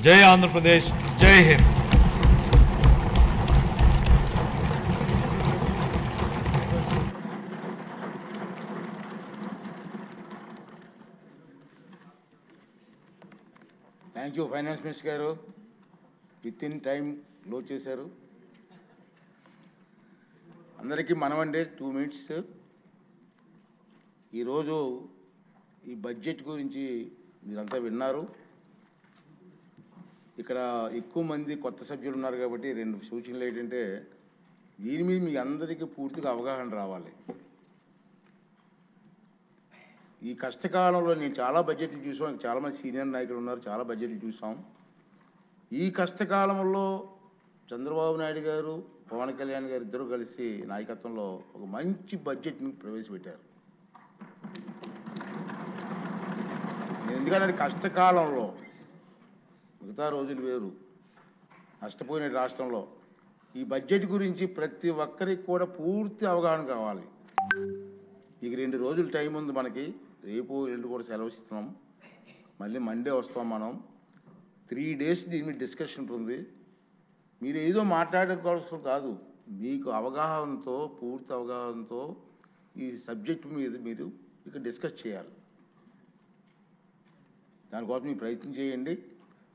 జై ఆంధ్రప్రదేశ్, జై Hind. Thank you finance minister గారు, విత్ ఇన్ టైం లోడ్ చేశారు. అందరికీ మనవండి 2 minutes. ఈరోజు ఈ బడ్జెట్ గురించి మీరంతా విన్నారు. ఇక్కడ ఎక్కువ మంది కొత్త సభ్యులు ఉన్నారు కాబట్టి 2 సూచనలు ఏంటంటే, దీని మీద మీ అందరికీ పూర్తిగా అవగాహన రావాలి. ఈ కష్టకాలంలో నేను చాలా బడ్జెట్లు చూసాం, చాలామంది సీనియర్ నాయకులు ఉన్నారు, చాలా బడ్జెట్లు చూసాం. ఈ కష్టకాలంలో చంద్రబాబు నాయుడు గారు, పవన్ కళ్యాణ్ గారు ఇద్దరు కలిసి నాయకత్వంలో ఒక మంచి బడ్జెట్ని ప్రవేశపెట్టారు. ఎందుకంటే కష్టకాలంలో మిగతా రోజులు వేరు, నష్టపోయిన రాష్ట్రంలో ఈ బడ్జెట్ గురించి ప్రతి ఒక్కరికి కూడా పూర్తి అవగాహన కావాలి. ఇక 2 రోజులు టైం ఉంది మనకి. రేపు ఎల్లుండి కూడా సెలవు ఇస్తున్నాం, మళ్ళీ మండే వస్తాం మనం. 3 days దీని మీద డిస్కషన్ ఉంటుంది. మీరు ఏదో మాట్లాడడం కోసం కాదు, మీకు అవగాహనతో, పూర్తి అవగాహనతో ఈ సబ్జెక్టు మీద మీరు ఇక్కడ డిస్కస్ చేయాలి. దానికోసం మీరు ప్రయత్నం చేయండి.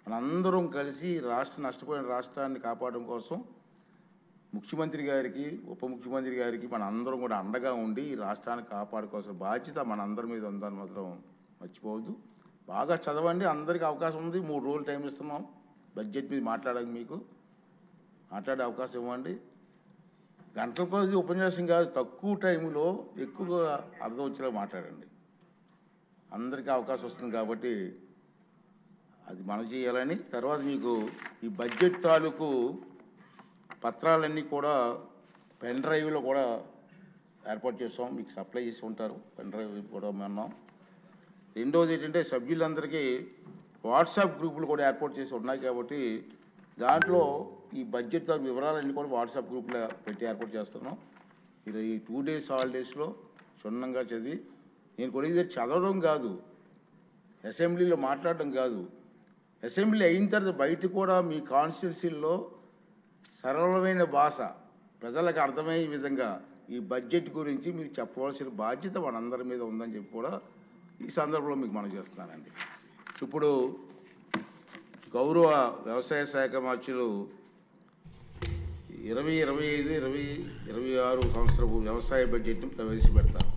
మనందరం కలిసి నష్టపోయిన రాష్ట్రాన్ని కాపాడడం కోసం ముఖ్యమంత్రి గారికి, ఉప ముఖ్యమంత్రి గారికి మన అందరం కూడా అండగా ఉండి ఈ రాష్ట్రాన్ని కాపాడుకోవాల్సిన బాధ్యత మన అందరి మీద ఉందని మాత్రం మర్చిపోవద్దు. బాగా చదవండి, అందరికీ అవకాశం ఉంది. 3 రోజులు టైం ఇస్తున్నాం బడ్జెట్ మీద మాట్లాడడానికి. మీకు మాట్లాడే అవకాశం ఇవ్వండి. గంటల కొద్ది ఉపన్యాసం కాదు, తక్కువ టైంలో ఎక్కువగా అర్థం వచ్చేలా మాట్లాడండి. అందరికీ అవకాశం వస్తుంది కాబట్టి అది మనం చేయాలని. తర్వాత మీకు ఈ బడ్జెట్ తాలూకు పత్రాలన్నీ కూడా పెన్ డ్రైవ్లో కూడా ఏర్పాటు చేస్తాం, మీకు సప్లై చేసి ఉంటారు. పెన్ డ్రైవ్ కూడా మనం. రెండోది ఏంటంటే, సభ్యులందరికీ వాట్సాప్ గ్రూపులు కూడా ఏర్పాటు చేసి ఉన్నాయి కాబట్టి దాంట్లో ఈ బడ్జెట్ తాలూకు వివరాలన్నీ కూడా వాట్సాప్ గ్రూప్లో పెట్టి ఏర్పాటు చేస్తున్నాం. మీరు ఈ 2 days హాలిడేస్లో క్షుణ్ణంగా చదివి, నేను కూడా ఇది చదవడం కాదు, అసెంబ్లీలో మాట్లాడడం కాదు, అసెంబ్లీ అయిన తర్వాత బయట కూడా మీ కాన్స్టిట్యున్సీల్లో సరళమైన భాష ప్రజలకు అర్థమయ్యే విధంగా ఈ బడ్జెట్ గురించి మీరు చెప్పవలసిన బాధ్యత మనందరి మీద ఉందని చెప్పి కూడా ఈ సందర్భంలో మీకు మనం చేస్తున్నానండి. ఇప్పుడు గౌరవ వ్యవసాయ శాఖ మంత్రులు 2025-2026 సంవత్సరపు వ్యవసాయ బడ్జెట్ను ప్రవేశపెడతారు.